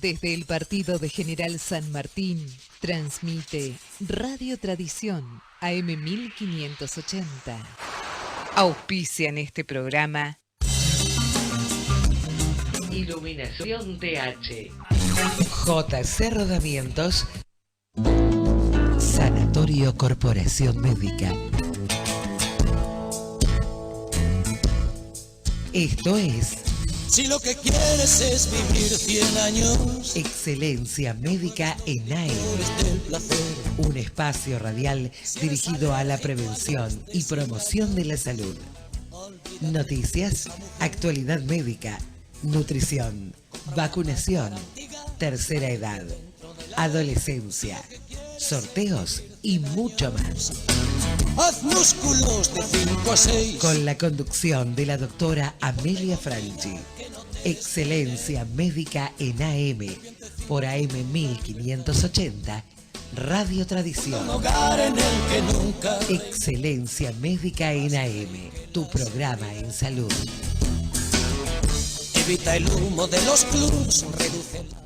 Desde el partido de General San Martín, transmite Radio Tradición AM 1580. Auspician este programa Iluminación TH, JC Rodamientos, Sanatorio Corporación Médica. Esto es... Si lo que quieres es vivir 100 años, Excelencia Médica en AE, un espacio radial dirigido a la prevención y promoción de la salud. Noticias, actualidad médica, nutrición, vacunación, tercera edad, adolescencia, sorteos y mucho más. haz músculos de 5 a 6. Con la conducción de la doctora Amelia Franchi. Excelencia Médica en AM, por AM 1580, Radio Tradición. Un hogar en el que nunca. Excelencia Médica en AM, tu programa en salud. Evita el humo de los clubs, reduce la...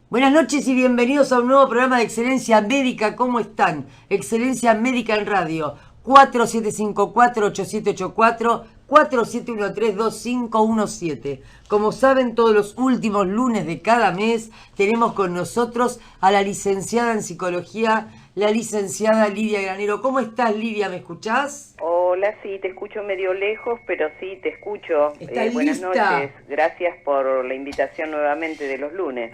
Buenas noches y bienvenidos a un nuevo programa de Excelencia Médica. ¿Cómo están? Excelencia Médica en Radio. 4754-8784, 4713-2517. Como saben, todos los últimos lunes de cada mes tenemos con nosotros a la licenciada en Psicología, la licenciada Lidia Granero. ¿Cómo estás, Lidia? ¿Me escuchás? Hola, sí, te escucho medio lejos, pero sí, te escucho. ¿Estás buenas lista? noches, gracias por la invitación nuevamente de los lunes.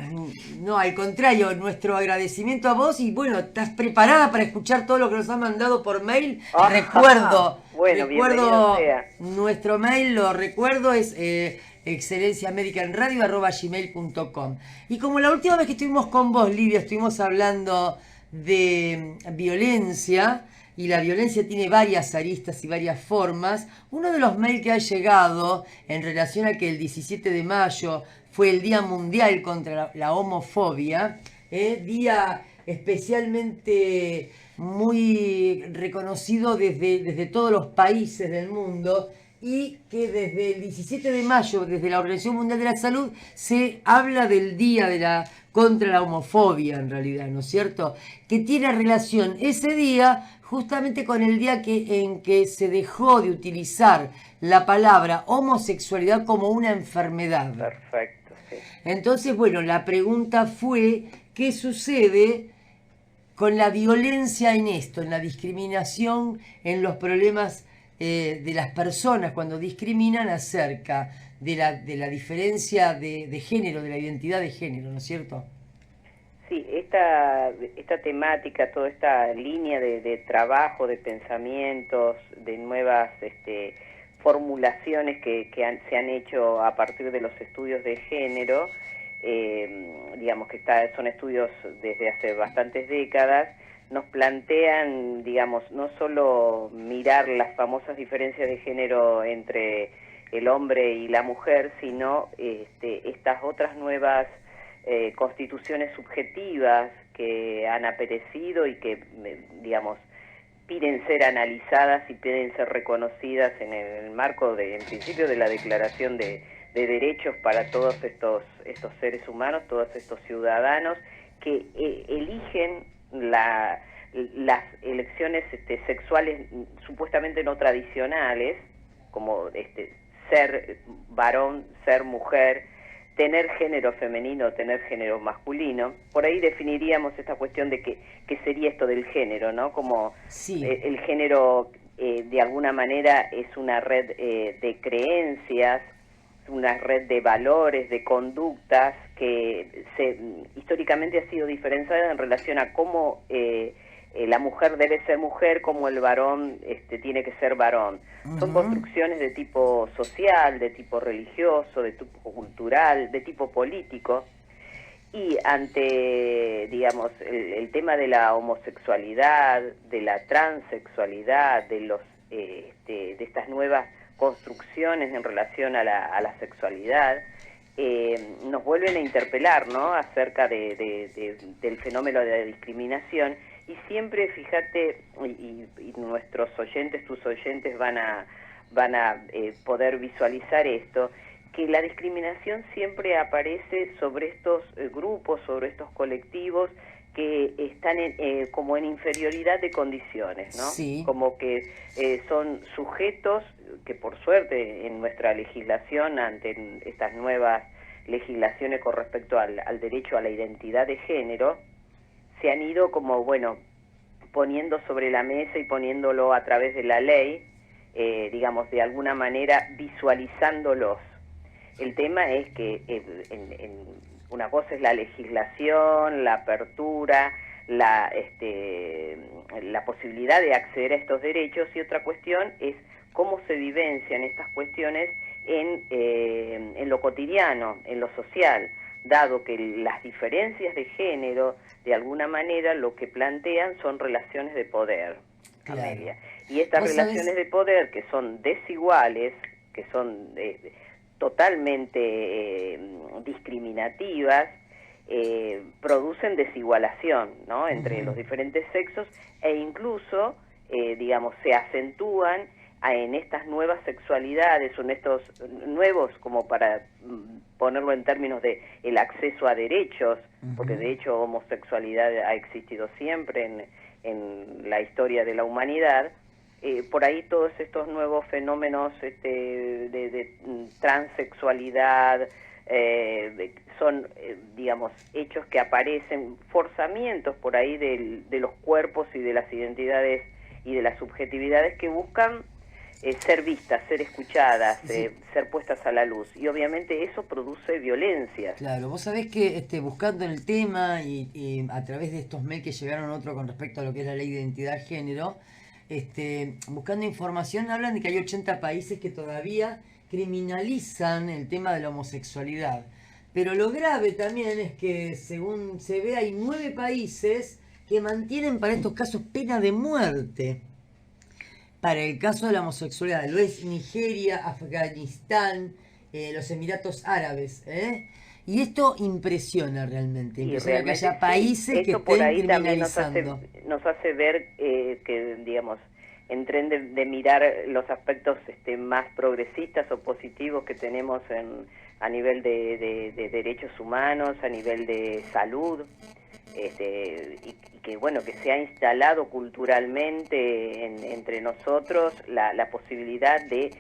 No, al contrario, nuestro agradecimiento a vos y bueno, ¿estás preparada para escuchar todo lo que nos han mandado por mail? Recuerdo bienvenido sea. Nuestro mail, lo recuerdo, es excelenciamedicanradio@gmail.com. Y como la última vez que estuvimos con vos, Lidia, estuvimos hablando de violencia, y la violencia tiene varias aristas y varias formas. Uno de los mails que ha llegado en relación a que el 17 de mayo fue el Día Mundial contra la Homofobia, día especialmente muy reconocido desde todos los países del mundo, y que desde el 17 de mayo, desde la Organización Mundial de la Salud, se habla del Día contra la Homofobia, en realidad, ¿no es cierto? Que tiene relación ese día justamente con el día en que se dejó de utilizar la palabra homosexualidad como una enfermedad. Perfecto, sí. Entonces, bueno, la pregunta fue, ¿qué sucede con la violencia en esto, en la discriminación, en los problemas de las personas cuando discriminan acerca de la diferencia de género, de la identidad de género, ¿no es cierto? Sí, esta temática, toda esta línea de trabajo, de pensamientos, de nuevas formulaciones que se han hecho a partir de los estudios de género, digamos que son estudios desde hace bastantes décadas, nos plantean, digamos, no solo mirar las famosas diferencias de género entre el hombre y la mujer, sino estas otras nuevas constituciones subjetivas que han aparecido y que, digamos, piden ser analizadas y piden ser reconocidas en el marco, en principio, de la Declaración de Derechos para todos estos seres humanos, todos estos ciudadanos que eligen las elecciones sexuales supuestamente no tradicionales, como ser varón, ser mujer, tener género femenino, tener género masculino. Por ahí definiríamos esta cuestión de qué sería esto del género, ¿no? Como sí. El género de alguna manera es una red de creencias, una red de valores, de conductas que históricamente ha sido diferenciada en relación a cómo la mujer debe ser mujer, cómo el varón tiene que ser varón. Son construcciones de tipo social, de tipo religioso, de tipo cultural, de tipo político, y ante, digamos, el tema de la homosexualad, de la transexualidad, de estas nuevas construcciones en relación a la sexualad, nos vuelven a interpelar, ¿no?, acerca del fenómeno de la discriminación. Y siempre, fíjate, y nuestros oyentes, tus oyentes van a poder visualizar esto, que la discriminación siempre aparece sobre estos grupos, sobre estos colectivos que están como en inferioridad de condiciones, ¿no? Sí. Como que son sujetos que por suerte en nuestra legislación, ante estas nuevas legislaciones con respecto al derecho a la identidad de género, se han ido como, bueno, poniendo sobre la mesa y poniéndolo a través de la ley, digamos, de alguna manera visualizándolos. El tema es que una cosa es la legislación, la apertura, la posibilidad de acceder a estos derechos, y otra cuestión es cómo se vivencian estas cuestiones en lo cotidiano, en lo social, dado que las diferencias de género, de alguna manera, lo que plantean son relaciones de poder, Claro. Amelia. Y estas ¿Vos relaciones sabés? de poder, que son desiguales, que son totalmente discriminativas, producen desigualación, ¿no?, entre los diferentes sexos, e incluso, digamos, se acentúan en estas nuevas sexualidades, o en estos nuevos, como para ponerlo en términos de el acceso a derechos, porque de hecho homosexualidad ha existido siempre en la historia de la humanidad. Por ahí todos estos nuevos fenómenos de transexualidad son, digamos, hechos que aparecen, forzamientos por ahí de los cuerpos y de las identidades y de las subjetividades que buscan ser vistas, ser escuchadas, Sí. ser puestas a la luz. Y obviamente eso produce violencias. Claro, vos sabés que buscando el tema y a través de estos mails que llegaron otro con respecto a lo que es la ley de identidad de género, buscando información, hablan de que hay 80 países que todavía criminalizan el tema de la homosexualidad. Pero lo grave también es que, según se ve, hay 9 países que mantienen para estos casos pena de muerte. Para el caso de la homosexualidad, lo es Nigeria, Afganistán, los Emiratos Árabes, ¿eh? Y esto impresiona realmente, Y impresiona que realmente haya países que esto por estén ahí también criminalizando. nos hace ver que, digamos, en tren de mirar los aspectos más progresistas o positivos que tenemos a nivel de derechos humanos, a nivel de salud, y que, bueno, que se ha instalado culturalmente entre nosotros la posibilidad de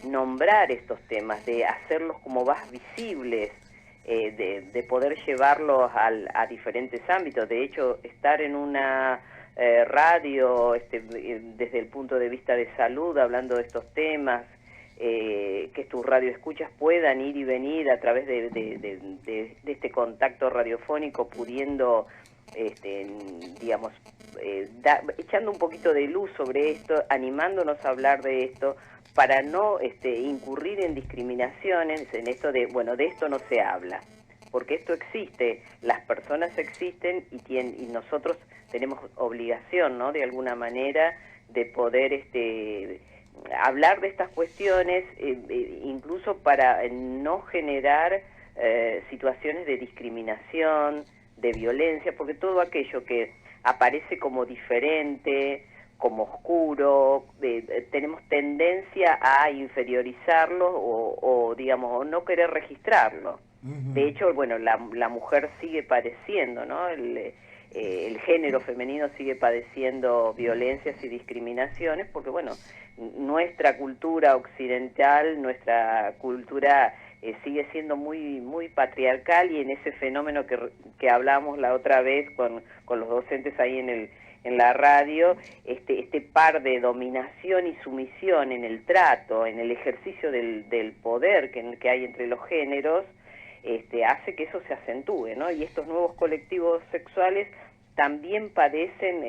nombrar estos temas, de hacerlos como más visibles, de poder llevarlos a diferentes ámbitos. De hecho, estar en una radio desde el punto de vista de salud, hablando de estos temas, que tus radioescuchas puedan ir y venir a través de este contacto radiofónico, pudiendo, digamos, echando un poquito de luz sobre esto, animándonos a hablar de esto, para no incurrir en discriminaciones, en esto de, bueno, de esto no se habla, porque esto existe, las personas existen y nosotros tenemos obligación, ¿no?, de alguna manera, de poder hablar de estas cuestiones, incluso para no generar situaciones de discriminación, de violencia, porque todo aquello que aparece como diferente, como oscuro, tenemos tendencia a inferiorizarlo o digamos, o no querer registrarlo. De hecho, bueno, la mujer sigue padeciendo, ¿no? El género femenino sigue padeciendo violencias y discriminaciones porque, bueno, nuestra cultura occidental, nuestra cultura sigue siendo muy muy patriarcal, y en ese fenómeno que hablábamos la otra vez con los docentes ahí en la radio, este par de dominación y sumisión en el trato, en el ejercicio del poder que hay entre los géneros, hace que eso se acentúe, ¿no? Y estos nuevos colectivos sexuales también padecen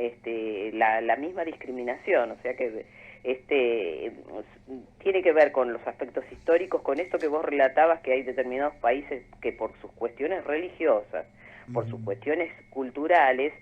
la misma discriminación, o sea que tiene que ver con los aspectos históricos, con esto que vos relatabas, que hay determinados países que por sus cuestiones religiosas, por sus cuestiones culturales,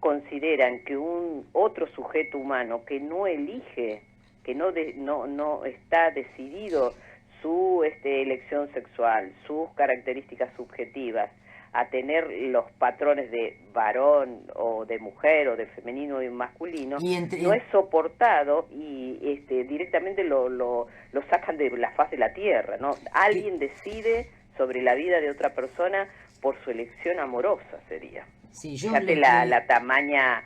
consideran que un otro sujeto humano que no elige, que no está decidido su elección sexual, sus características subjetivas, a tener los patrones de varón o de mujer o de femenino o de masculino, no es soportado y directamente lo sacan de la faz de la tierra, ¿no? Alguien decide sobre la vida de otra persona por su elección amorosa, sería. Sí, fíjate la tamaña,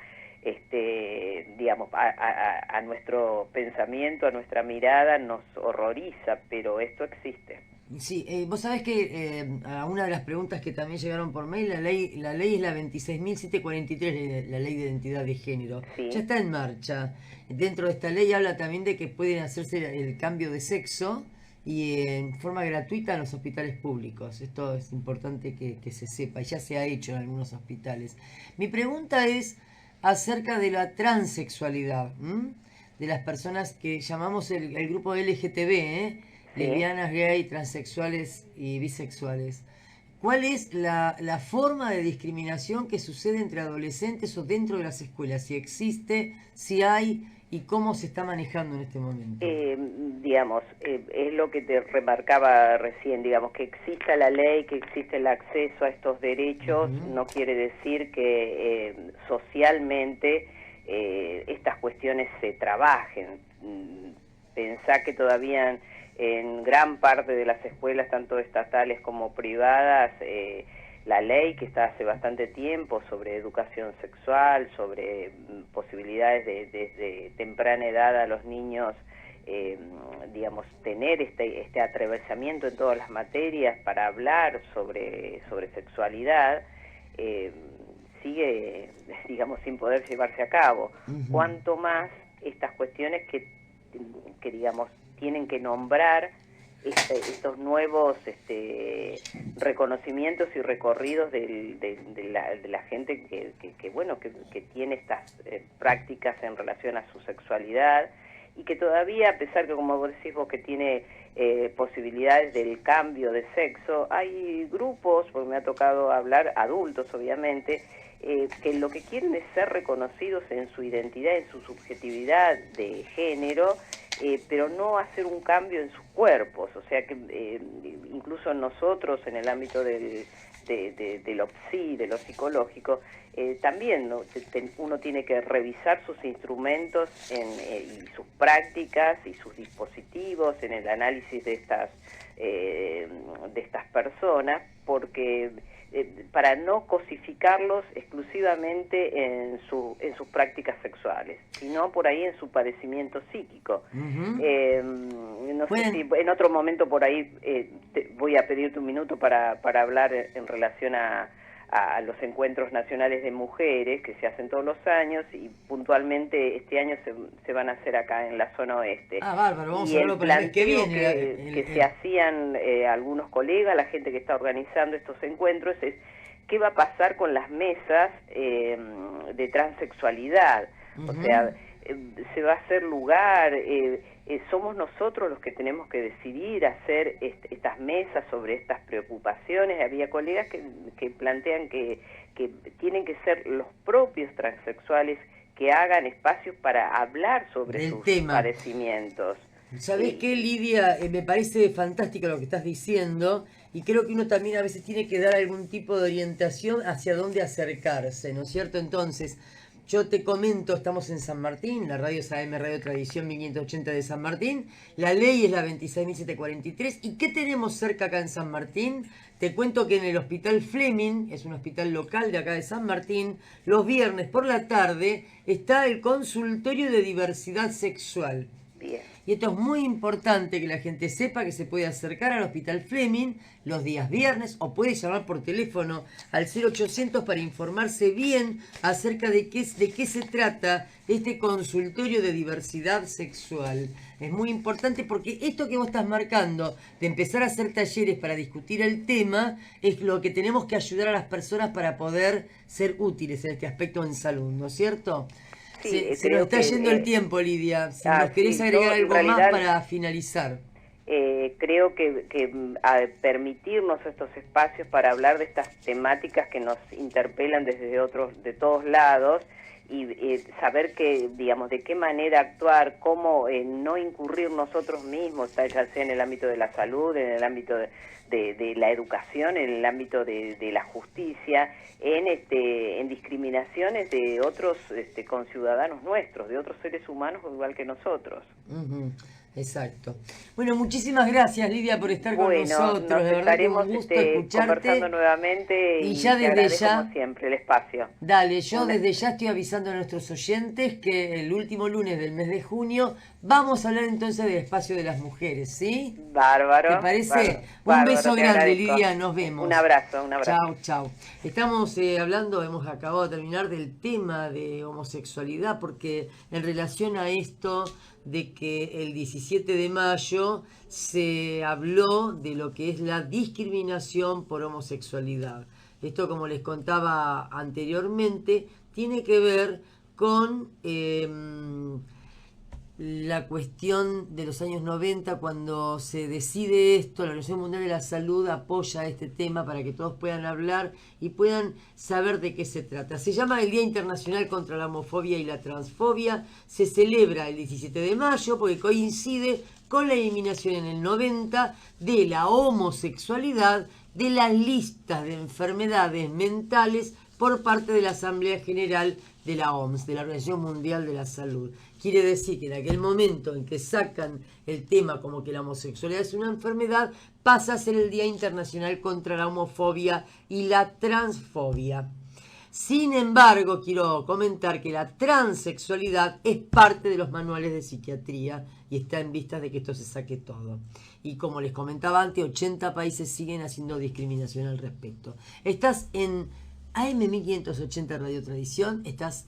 digamos, a nuestro pensamiento, a nuestra mirada nos horroriza, pero esto existe. Sí, vos sabés que a una de las preguntas que también llegaron por mail, la ley es la 26.743, la ley de identidad de género. Sí. Ya está en marcha. Dentro de esta ley habla también de que pueden hacerse el cambio de sexo y en forma gratuita en los hospitales públicos. Esto es importante que se sepa, y ya se ha hecho en algunos hospitales. Mi pregunta es acerca de la transexualidad, de las personas que llamamos el grupo LGTB, lesbianas, gay, transexuales y bisexuales. ¿Cuál es la forma de discriminación que sucede entre adolescentes o dentro de las escuelas? Si existe, si hay y cómo se está manejando en este momento. Digamos, es lo que te remarcaba recién, digamos, que exista la ley, que existe el acceso a estos derechos, no quiere decir que socialmente estas cuestiones se trabajen. Pensá que todavía en gran parte de las escuelas, tanto estatales como privadas, la ley que está hace bastante tiempo sobre educación sexual, sobre posibilidades desde temprana edad a los niños, digamos, tener este atravesamiento en todas las materias para hablar sobre sexualidad, sigue, digamos, sin poder llevarse a cabo. Cuanto más estas cuestiones que digamos, tienen que nombrar estos nuevos reconocimientos y recorridos de la gente que tiene estas prácticas en relación a su sexualidad, y que todavía, a pesar que, como vos decís vos, que tiene posibilidades del cambio de sexo, hay grupos, porque me ha tocado hablar, adultos obviamente, que lo que quieren es ser reconocidos en su identidad, en su subjetividad de género, pero no hacer un cambio en sus cuerpos. O sea que incluso nosotros en el ámbito de lo psi, de lo psicológico, también, ¿no? Uno tiene que revisar sus instrumentos y sus prácticas y sus dispositivos en el análisis de estas personas, porque para no cosificarlos exclusivamente en sus prácticas sexuales, sino por ahí en su padecimiento psíquico. No sé si en otro momento por ahí voy a pedirte un minuto para hablar en relación a los encuentros nacionales de mujeres que se hacen todos los años, y puntualmente este año se van a hacer acá en la zona oeste. Bárbaro, vamos y a verlo para el mes que viene. Que se hacían algunos colegas, la gente que está organizando estos encuentros, es qué va a pasar con las mesas de transexualidad. O sea, se va a hacer lugar, somos nosotros los que tenemos que decidir hacer estas mesas sobre estas preocupaciones. Había colegas que plantean que tienen que ser los propios transexuales que hagan espacios para hablar sobre sus padecimientos. ¿Sabés qué, Lidia? Me parece fantástico lo que estás diciendo, y creo que uno también a veces tiene que dar algún tipo de orientación hacia dónde acercarse, ¿no es cierto? Entonces, yo te comento, estamos en San Martín, la radio es AM Radio Tradición 1580 de San Martín, la ley es la 26.743, ¿y qué tenemos cerca acá en San Martín? Te cuento que en el Hospital Fleming, es un hospital local de acá de San Martín, los viernes por la tarde está el consultorio de diversidad sexual. Bien. Y esto es muy importante que la gente sepa que se puede acercar al Hospital Fleming los días viernes, o puede llamar por teléfono al 0800 para informarse bien acerca de qué se trata este consultorio de diversidad sexual. Es muy importante porque esto que vos estás marcando, de empezar a hacer talleres para discutir el tema, es lo que tenemos que ayudar a las personas para poder ser útiles en este aspecto en salud, ¿no es cierto? Sí, se nos está yendo el tiempo, Lidia. Si nos querés agregar algo más para finalizar. creo que permitirnos estos espacios para hablar de estas temáticas que nos interpelan de todos lados, y saber que, digamos, de qué manera actuar, cómo no incurrir nosotros mismos, ya sea en el ámbito de la salud, en el ámbito de la educación, en el ámbito de la justicia, en discriminaciones de otros conciudadanos nuestros, de otros seres humanos igual que nosotros. Exacto. Bueno, muchísimas gracias, Lidia, por estar con nosotros. Nos de verdad que estaremos un gusto escucharte. conversando nuevamente y ya te desde ya, como siempre el espacio. Dale, yo desde ya estoy avisando a nuestros oyentes que el último lunes del mes de junio vamos a hablar entonces del espacio de las mujeres, ¿sí? Bárbaro. ¿Te parece? Bárbaro, Un beso te grande, agradezco. Lidia, nos vemos. Un abrazo. Chau, chau. Estamos hablando, hemos acabado de terminar del tema de homosexualidad, porque en relación a esto de que el 17 de mayo se habló de lo que es la discriminación por homosexualidad. Esto, como les contaba anteriormente, tiene que ver con la cuestión de los años 90, cuando se decide esto. La Organización Mundial de la Salud apoya este tema para que todos puedan hablar y puedan saber de qué se trata. Se llama el Día Internacional contra la Homofobia y la Transfobia. Se celebra el 17 de mayo porque coincide con la eliminación en el 90 de la homosexualidad de las listas de enfermedades mentales por parte de la Asamblea General de la OMS, de la Organización Mundial de la Salud. Quiere decir que en aquel momento en que sacan el tema como que la homosexualidad es una enfermedad, pasa a ser el Día Internacional contra la Homofobia y la Transfobia. Sin embargo, quiero comentar que la transexualidad es parte de los manuales de psiquiatría y está en vistas de que esto se saque todo. Y como les comentaba antes, 80 países siguen haciendo discriminación al respecto. Estás en AM1580 Radio Tradición, estás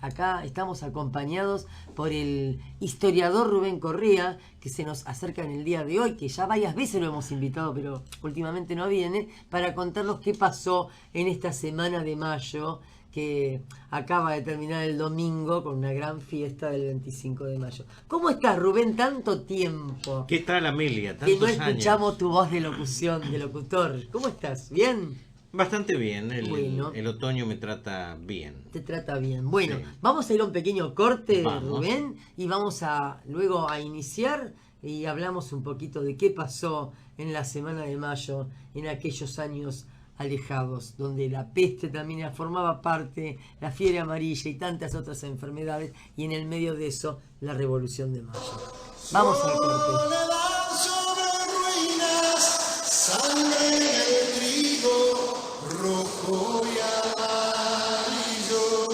acá, estamos acompañados por el historiador Rubén Correa, que se nos acerca en el día de hoy, que ya varias veces lo hemos invitado, pero últimamente no viene, para contarnos qué pasó en esta semana de mayo, que acaba de terminar el domingo con una gran fiesta del 25 de mayo. ¿Cómo estás, Rubén? Tanto tiempo. ¿Qué tal, Amelia? Que no Tantos escuchamos años. tu voz de locución, de locutor. ¿Cómo estás? ¿Bien? Bastante bien, Bueno. el otoño me trata bien. Te trata bien. Bueno, Sí. vamos a ir a un pequeño corte, Vamos. Rubén, y vamos a luego a iniciar y hablamos un poquito de qué pasó en la semana de mayo, en aquellos años alejados, donde la peste también formaba parte, la fiebre amarilla y tantas otras enfermedades, y en el medio de eso, la revolución de mayo. Vamos al corte. Soledad sobre ruinas, sangre en el trigo, rojo y amarillo,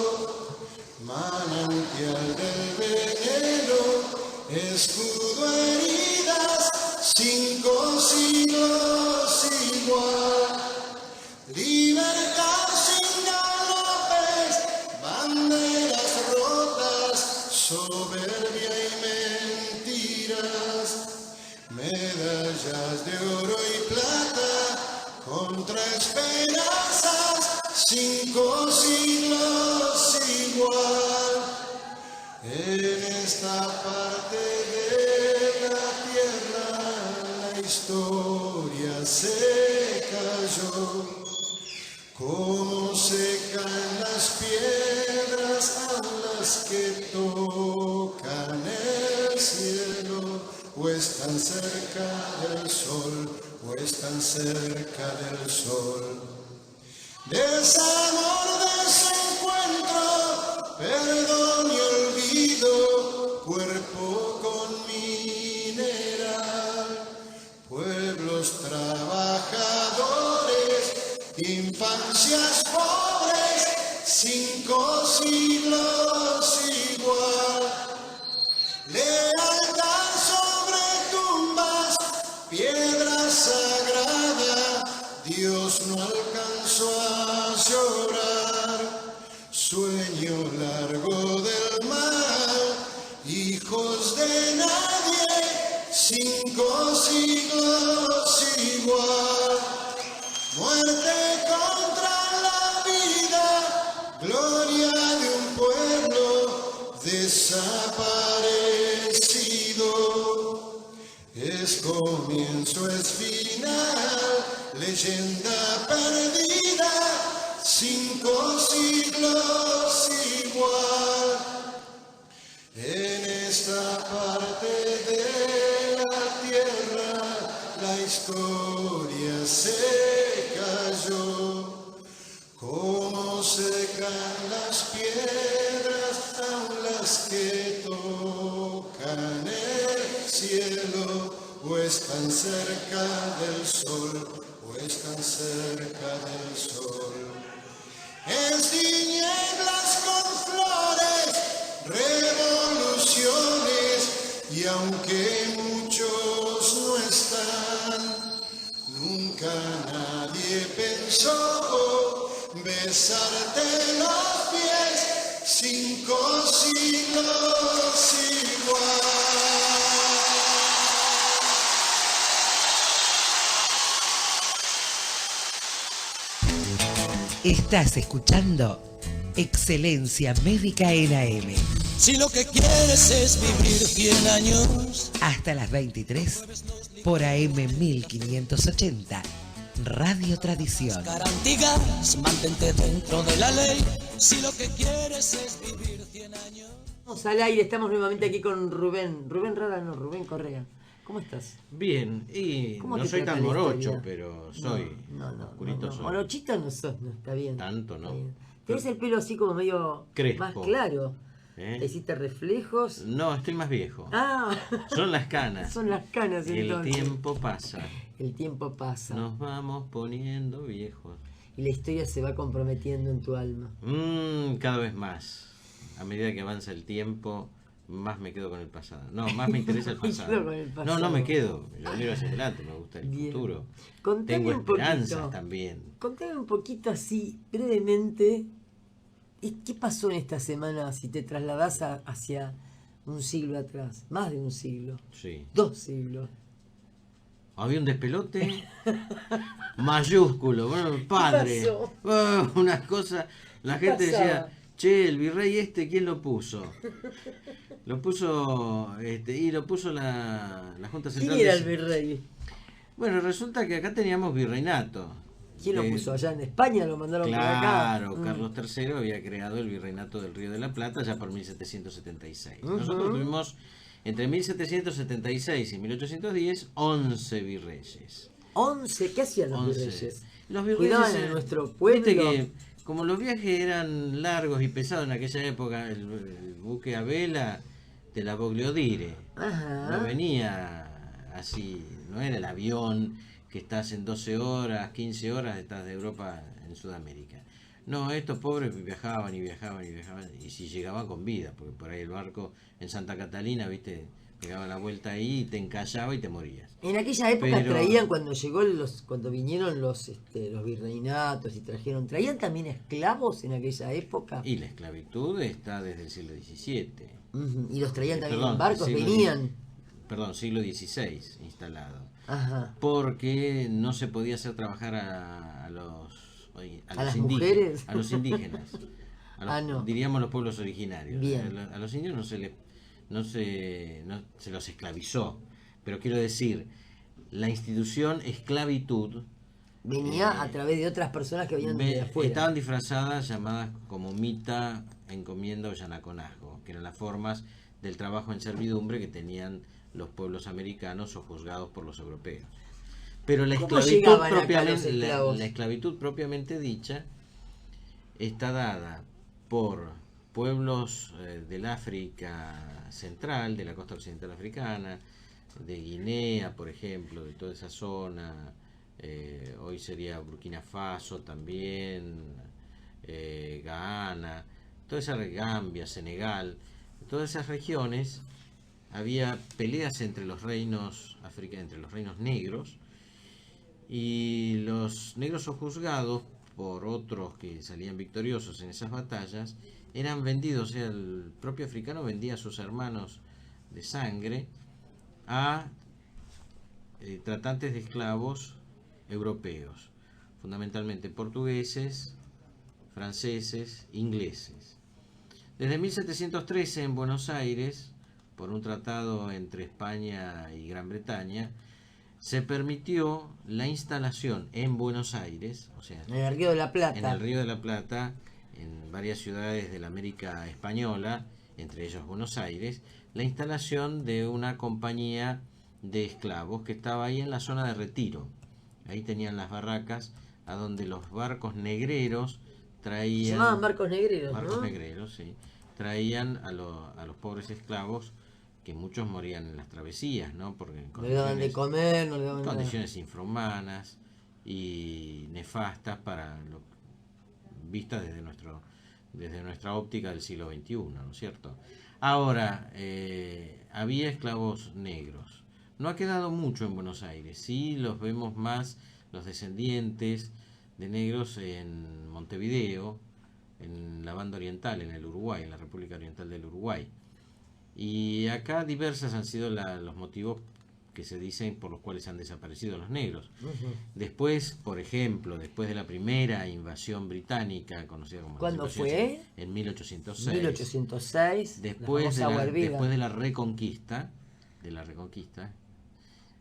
manantial del veneno, escudo, heridas, 5 siglos igual, libertad sin galopes, banderas rotas, soberbia y mentiras, medallas de oro y plata, contra esperanzas, 5 siglos igual. En esta parte de la tierra la historia se cayó, como se caen las piedras a las que tocan el cielo, o están cerca del sol, o están cerca del sol. Desamor, desencuentro, perdón y olvido, cuerpo con mineral, pueblos trabajadores, infancias pobres, 5 siglos igual. Lealtad sobre tumbas, piedra sagrada, Dios no alcanzó a llorar. Sueño largo del mal, hijos de nadie, 5 siglos igual. Muerte contra la vida, gloria de un pueblo desaparecido. es comienzo, es final, leyenda perdida, 5 siglos igual. En esta parte de la tierra la historia se cayó, como secan las piedras, aun las que tocan el cielo, o están cerca del sol, o están cerca del sol. Es tinieblas con flores, revoluciones, y aunque muchos no están, nunca nadie pensó besarte los pies, 5 siglos igual. Estás escuchando Excelencia Médica en AM. Si lo que quieres es vivir 100 años. Hasta las 23 por AM 1580, Radio Tradición. Garantigas, mantente dentro de la ley. Si lo que quieres es vivir 100 años. Vamos al aire, estamos nuevamente aquí con Rubén. Rubén Rada, no, Rubén Correa. ¿Cómo estás? Bien, y ¿Cómo no te soy trata tan la morocho, historia? pero soy oscurito. Soy. Morochito no sos, no, está bien. Tanto, ¿no? Está bien. Tenés el pelo así como medio Crespo. más claro. ¿Eh? ¿Te hiciste reflejos? No, estoy más viejo. Ah, Son las canas. son las canas El entonces. tiempo pasa. El tiempo pasa. Nos vamos poniendo viejos. Y la historia se va comprometiendo en tu alma. Cada vez más. A medida que avanza el tiempo, más me quedo con el pasado. No, más me interesa el Me pasado. quedo con el pasado. No me quedo. Yo miro hacia adelante, me gusta el Bien. futuro. Contame Tengo un poquito. esperanzas también. Contame un poquito así, brevemente, ¿qué pasó en esta semana si te trasladás hacia un siglo atrás? Más de un siglo. Sí. 2 siglos. Había un despelote mayúsculo. Bueno, padre. pasó? Una cosa. La ¿Qué gente pasaba? decía, che, el virrey ¿quién lo puso? Lo puso, y lo puso la Junta ¿Quién Central era de... el virrey? Bueno, resulta que acá teníamos virreinato. ¿Quién lo puso? ¿Allá en España lo mandaron por acá? Claro, Carlos III había creado el virreinato del Río de la Plata ya por 1776. Nosotros tuvimos entre 1776 y 1810 11 virreyes. 11, ¿qué hacían los 11. virreyes? Los virreyes Cuidaban a nuestro pueblo. Viste que como los viajes eran largos y pesados en aquella época, el buque a vela de la Bogliodire Ajá. no venía así, no era el avión que estás en 12 horas, 15 horas, estás de Europa en Sudamérica. No, estos pobres viajaban y viajaban y viajaban, y si llegaban con vida, porque por ahí el barco en Santa Catalina, viste, pegaba la vuelta ahí, te encallaba y te morías. En aquella época Pero- traían, cuando vinieron los virreinatos y traían también esclavos en aquella época. Y la esclavitud está desde el siglo XVII. Ujú, y los traían también Perdón, en barcos, siglo venían. Siglo XVI instalado. Ajá. Porque no se podía hacer trabajar a los las indígenas, mujeres? a los indígenas, No. diríamos los pueblos originarios. Bien. A los indios no se los esclavizó, pero quiero decir, la institución esclavitud Venía a través de otras personas que venían de afuera. estaban disfrazadas, llamadas como mita, encomienda o yanaconazgo, que eran las formas del trabajo en servidumbre que tenían los pueblos americanos o juzgados por los europeos. Pero la ¿Cómo esclavitud llegaban acá los propiamente, esclavos? la esclavitud propiamente dicha está dada por pueblos del África central, de la costa occidental africana, de Guinea, por ejemplo, de toda esa zona. Hoy sería Burkina Faso también, Ghana, toda esa Gambia, Senegal, todas esas regiones había peleas entre los reinos entre los reinos negros, y los negros son juzgados por otros que salían victoriosos en esas batallas, eran vendidos, o sea, el propio africano vendía a sus hermanos de sangre a tratantes de esclavos europeos, fundamentalmente portugueses, franceses, ingleses. Desde 1713 en Buenos Aires por un tratado entre España y Gran Bretaña, se permitió la instalación en Buenos Aires, o sea, En el Río de la Plata. en el Río de la Plata, en varias ciudades de la América española, entre ellos Buenos Aires, la instalación de una compañía de esclavos que estaba ahí en la zona de Retiro. Ahí tenían las barracas a donde los barcos negreros traían... Se llamaban barcos negreros, barcos ¿no? negreros, sí. Traían a los pobres esclavos, que muchos morían en las travesías, ¿no? Porque en No le daban de comer, no le daban nada. condiciones infrahumanas y nefastas vistas desde nuestra óptica del siglo XXI, ¿no es cierto? Ahora, había esclavos negros. No ha quedado mucho en Buenos Aires, sí los vemos más, los descendientes de negros en Montevideo, en la banda oriental, en el Uruguay, en la República Oriental del Uruguay. Y acá diversas han sido los motivos que se dicen por los cuales han desaparecido los negros. Después, por ejemplo, después de la primera invasión británica, conocida como... ¿Cuándo fue? En 1806. 1806. Después de la Reconquista,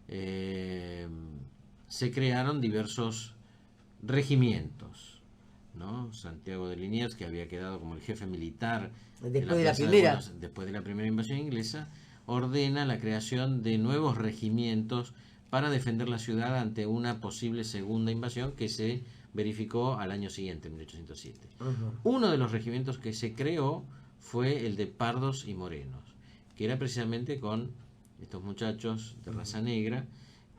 se crearon diversos regimientos, ¿no? Santiago de Liniers, que había quedado como el jefe militar después de la primera invasión inglesa, ordena la creación de nuevos regimientos para defender la ciudad ante una posible segunda invasión que se verificó al año siguiente, en 1807. Uno de los regimientos que se creó fue el de Pardos y Morenos, que era precisamente con estos muchachos de raza negra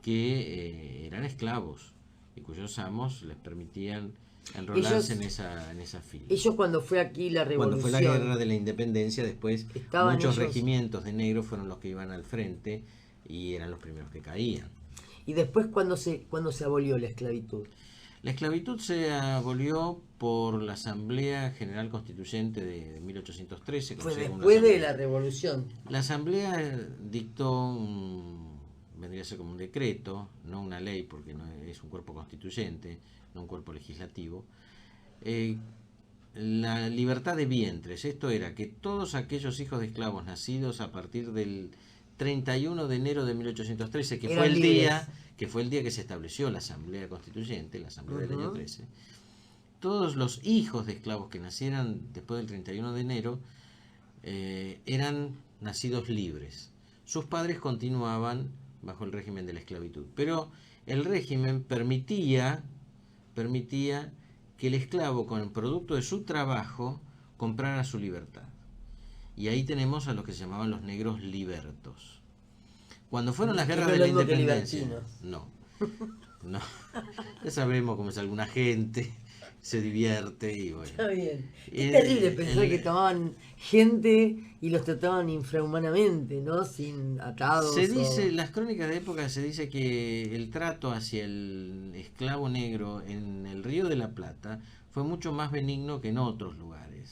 que eran esclavos y cuyos amos les permitían enrolarse en esa fila. Ellos, cuando fue aquí la revolución, cuando fue la guerra de la independencia, después muchos regimientos de negros fueron los que iban al frente y eran los primeros que caían. Y después, ¿cuándo se abolió la esclavitud? La esclavitud se abolió por la Asamblea General Constituyente de 1813. Fue después de la revolución. La Asamblea dictó vendría a ser como un decreto, no una ley, porque no es un cuerpo constituyente, no un cuerpo legislativo. La libertad de vientres, esto era que todos aquellos hijos de esclavos nacidos a partir del 31 de enero de 1813, que fue el día que se estableció la Asamblea Constituyente, la Asamblea del año 13, todos los hijos de esclavos que nacieran después del 31 de enero eran nacidos libres. Sus padres continuaban bajo el régimen de la esclavitud, pero el régimen permitía que el esclavo, con el producto de su trabajo, comprara su libertad. Y ahí tenemos a los que se llamaban los negros libertos. Cuando fueron las guerras de la independencia... No. Ya sabemos cómo es alguna gente, se divierte y bueno. Está bien. Es terrible pensar que tomaban gente y los trataban infrahumanamente, ¿no? Sin atados. Se dice, las crónicas de época se dice que el trato hacia el esclavo negro en el Río de la Plata fue mucho más benigno que en otros lugares.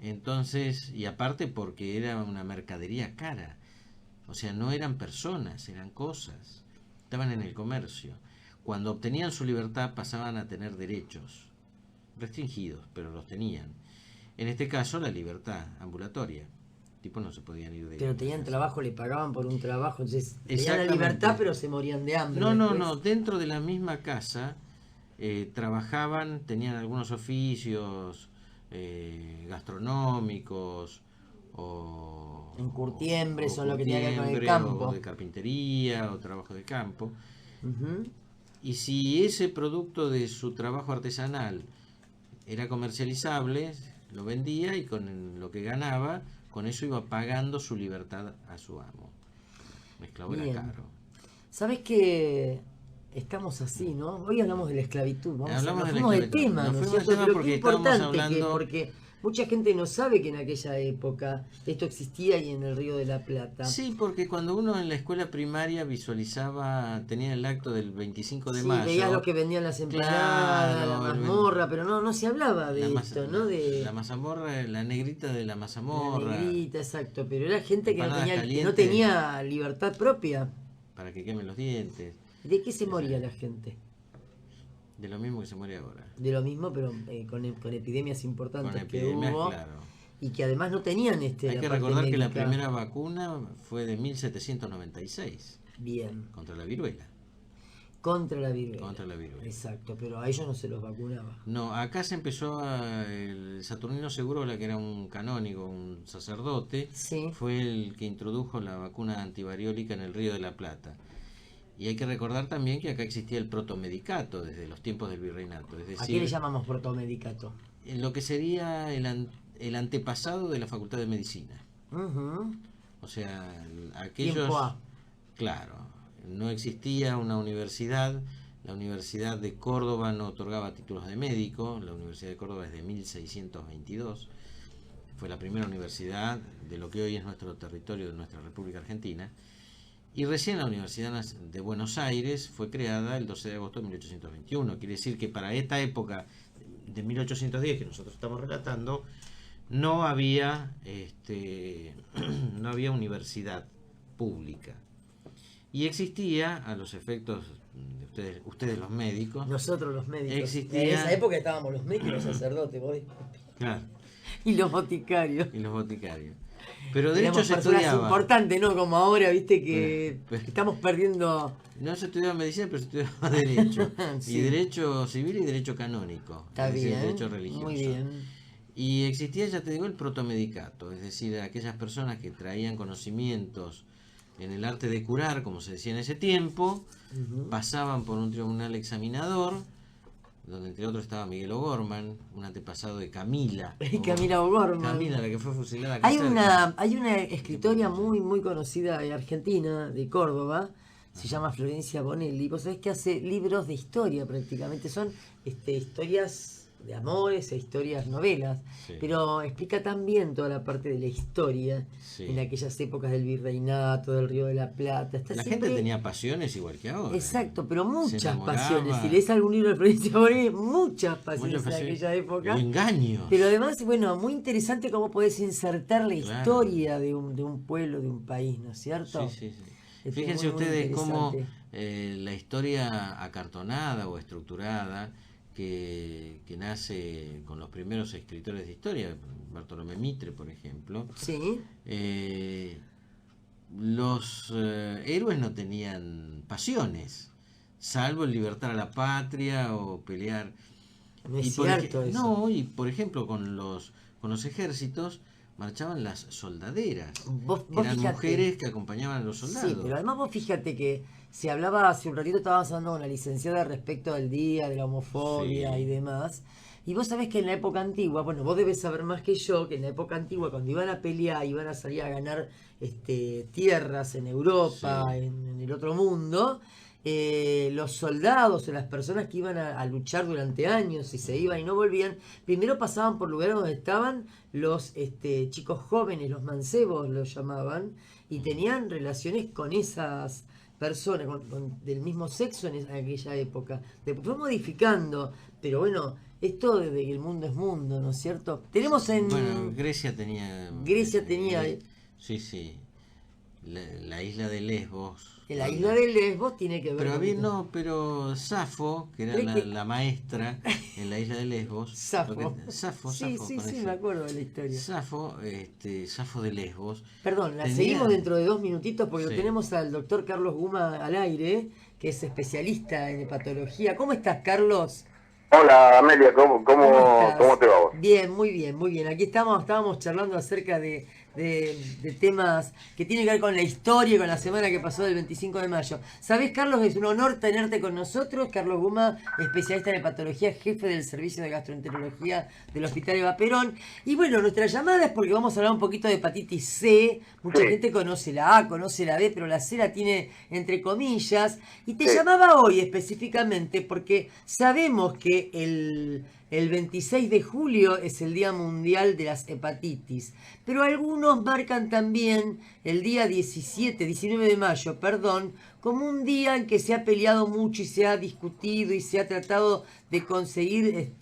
Entonces, y aparte porque era una mercadería cara. O sea, no eran personas, eran cosas. Estaban en el comercio. Cuando obtenían su libertad pasaban a tener derechos. Restringidos, pero los tenían. En este caso, la libertad ambulatoria. Tipos no se podían ir de... Pero tenían trabajo, le pagaban por un trabajo. Entonces, tenían la libertad, pero se morían de hambre. No. Dentro de la misma casa trabajaban, tenían algunos oficios gastronómicos o... En curtiembres o lo que tenía que ver con el campo. O de carpintería o trabajo de campo. Y si ese producto de su trabajo artesanal era comercializable, lo vendía y con lo que ganaba, con eso iba pagando su libertad a su amo. El esclavo era caro. ¿Sabes que estamos así, ¿no? Hoy hablamos de la esclavitud, nos fuimos de tema, ¿no es cierto? Pero qué importante porque mucha gente no sabe que en aquella época esto existía ahí en el Río de la Plata. Sí, porque cuando uno en la escuela primaria visualizaba, tenía el acto del 25 de mayo. Veías lo que vendían las empanadas, la mazmorra, pero no se hablaba de esto, ¿no? La mazamorra, la negrita de la mazamorra. La negrita, exacto, pero era gente que no tenía libertad propia. Para que quemen los dientes. ¿De qué se moría la gente? De lo mismo que se muere ahora. De lo mismo, pero con epidemias importantes que hubo. Claro. y que además no tenían Hay la que parte recordar que la médica. primera vacuna fue de 1796 Bien, contra la viruela. contra la viruela. Contra la viruela. Exacto, pero a ellos no se los vacunaba. No, acá se empezó el Saturnino Segurola, que era un canónigo, un sacerdote, Sí. fue el que introdujo la vacuna antivariólica en el Río de la Plata. Y hay que recordar también que acá existía el protomedicato desde los tiempos del virreinato, es ¿A qué decir, le llamamos protomedicato? en lo que sería el antepasado de la Facultad de Medicina. Ujú. O sea, aquellos... Tiempo A. Claro, no existía una universidad, la Universidad de Córdoba no otorgaba títulos de médico, la Universidad de Córdoba es de 1622, fue la primera universidad de lo que hoy es nuestro territorio de nuestra República Argentina, y recién la Universidad de Buenos Aires fue creada el 12 de agosto de 1821, quiere decir que para esta época de 1810 que nosotros estamos relatando, no había no había universidad pública. Y existía, a los efectos de ustedes los médicos, Nosotros los médicos. Existía- En esa época estábamos los médicos y los sacerdotes, vos. claro, Y los boticarios. y los boticarios. Pero de Éramos hecho se personas estudiaba, importantes, ¿no? Como ahora, viste, que Pero- estamos perdiendo... no se estudiaba medicina, pero se estudiaba derecho, Sí. y derecho civil y derecho canónico, Está es decir, bien, derecho religioso. muy bien. Y existía, ya te digo, el protomedicato, es decir, aquellas personas que traían conocimientos en el arte de curar, como se decía en ese tiempo, pasaban por un tribunal examinador, donde entre otros estaba Miguel O'Gorman, un antepasado de Camila. Camila O'Gorman. Camila, la que fue fusilada acá Hay cerca. hay una escritora muy conocida de Argentina, de Córdoba, se llama Florencia Bonelli. Vos sabés que hace libros de historia prácticamente, son historias de amores e historias novelas, Sí. pero explica también toda la parte de la historia Sí. en aquellas épocas del virreinato, del Río de la Plata. Está La siempre- gente tenía pasiones igual que ahora. Exacto, pero Se muchas enamoraba. pasiones. Si lees algún libro de Florencia Bonelli, muchas pasiones Muchas pasiones. en aquella época. Y engaños. Pero además, bueno, muy interesante cómo podés insertar la Claro. historia de un pueblo, de un país, ¿no es cierto? Sí, sí, sí. Es Fíjense muy, muy ustedes cómo interesante. la historia acartonada o estructurada que nace con los primeros escritores de historia, Bartolomé Mitre, por ejemplo, Sí, los héroes no tenían pasiones, salvo el libertar a la patria o pelear. no es por cierto eso. No, y por ejemplo con los ejércitos marchaban las soldaderas, Vos que eran fíjate. mujeres que acompañaban a los soldados. Sí, pero además vos fíjate que se hablaba hace un ratito, estábamos hablando con la licenciada respecto del día, de la homofobia Sí. y demás. Y vos sabés que en la época antigua, bueno, vos debes saber más que yo, que en la época antigua, cuando iban a pelear, iban a salir a ganar tierras en Europa, Sí. en el otro mundo, los soldados o las personas que iban a luchar durante años y se iban y no volvían, primero pasaban por lugares donde estaban los chicos jóvenes, los mancebos los llamaban, y tenían relaciones con esas personas del mismo sexo en aquella época. Después fue modificando, pero bueno, esto desde que el mundo es mundo, ¿no es cierto? Tenemos en... Bueno, Grecia tenía... Sí, sí. La isla de Lesbos. En la isla de Lesbos tiene que ver Pero con... había, no, pero Safo, que era ¿Crees que- la maestra en la isla de Lesbos. Safo. Safo, Sí, Safo, sí, con sí, ese. me acuerdo de la historia. Safo, Safo de Lesbos. Perdón, la tenía- seguimos dentro de 2 minutitos porque Sí. lo tenemos al doctor Carlos Guma al aire, que es especialista en hepatología. ¿Cómo estás, Carlos? Hola Amelia, ¿cómo estás? te va vos? Bien, muy bien, muy bien. Aquí estábamos charlando acerca de temas que tienen que ver con la historia y con la semana que pasó del 25 de mayo. ¿Sabés, Carlos? Es un honor tenerte con nosotros. Carlos Guma, especialista en hepatología, jefe del servicio de gastroenterología del Hospital Eva Perón. Y bueno, nuestra llamada es porque vamos a hablar un poquito de hepatitis C. Mucha Sí. gente conoce la A, conoce la B, pero la C la tiene entre comillas. Y te Sí. llamaba hoy específicamente porque sabemos que el 26 de julio es el Día Mundial de las Hepatitis, pero algunos marcan también el día 19 de mayo, como un día en que se ha peleado mucho y se ha discutido y se ha tratado de conseguir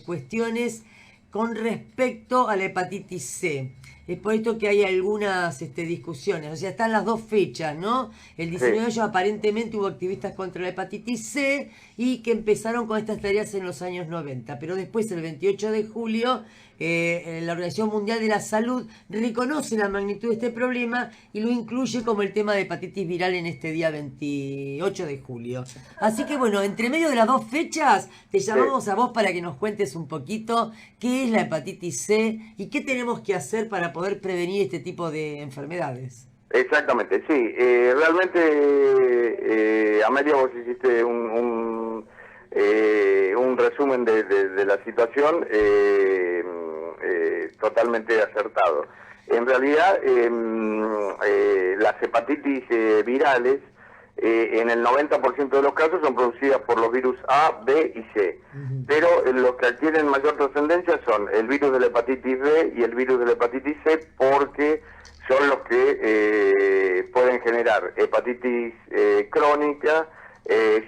cuestiones con respecto a la hepatitis C. Es por esto que hay algunas discusiones. O sea, están las dos fechas, ¿no? El 19 de mayo aparentemente hubo activistas contra la hepatitis C y que empezaron con estas tareas en los años 90. Pero después, el 28 de julio, la Organización Mundial de la Salud reconoce la magnitud de este problema y lo incluye como el tema de hepatitis viral en este día 28 de julio. Así que bueno, entre medio de las dos fechas, te llamamos a vos para que nos cuentes un poquito qué es la hepatitis C y qué tenemos que hacer para poder prevenir este tipo de enfermedades. Exactamente, sí. Realmente, Amelia, vos hiciste un resumen de la situación totalmente acertado. En realidad, las hepatitis virales, en el 90% de los casos son producidas por los virus A, B y C. Pero los que adquieren mayor trascendencia son el virus de la hepatitis B y el virus de la hepatitis C, porque son los que pueden generar hepatitis crónica,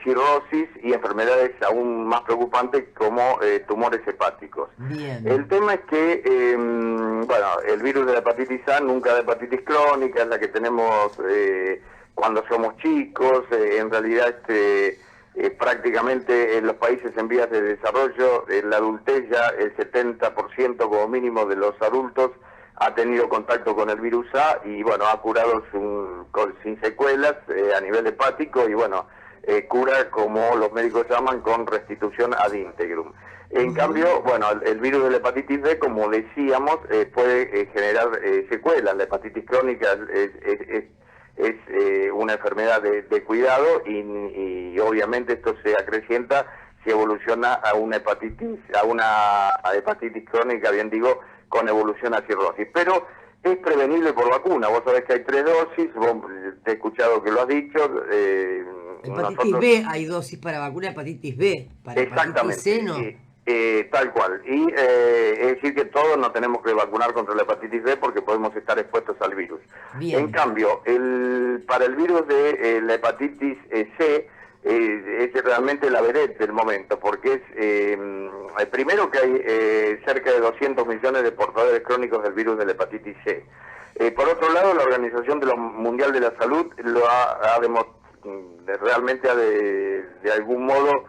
cirrosis y enfermedades aún más preocupantes como tumores hepáticos. Bien. El tema es que, bueno, el virus de la hepatitis A nunca da hepatitis crónica, es la que tenemos cuando somos chicos. En realidad, prácticamente en los países en vías de desarrollo, en la adultez ya el 70% como mínimo de los adultos ha tenido contacto con el virus A y bueno, ha curado sin secuelas a nivel hepático y bueno, cura, como los médicos llaman, con restitución ad integrum. En cambio, bueno, el virus de la hepatitis B, como decíamos, puede generar secuelas. La hepatitis crónica es una enfermedad de cuidado y obviamente esto se acrecienta si evoluciona a una hepatitis crónica, bien digo, con evolución a cirrosis. Pero es prevenible por vacuna. Vos sabés que hay 3 dosis, vos te he escuchado que lo has dicho. Hepatitis B, hay dosis para vacuna de hepatitis B. Para exactamente. Hepatitis C, ¿no? Tal cual. Y es decir que todos nos tenemos que vacunar contra la hepatitis B porque podemos estar expuestos al virus. Bien. En cambio, para el virus de la hepatitis C, es realmente la vedette del momento, porque es primero que hay cerca de 200 millones de portadores crónicos del virus de la hepatitis C. Por otro lado, la Organización Mundial de la Salud lo ha realmente de algún modo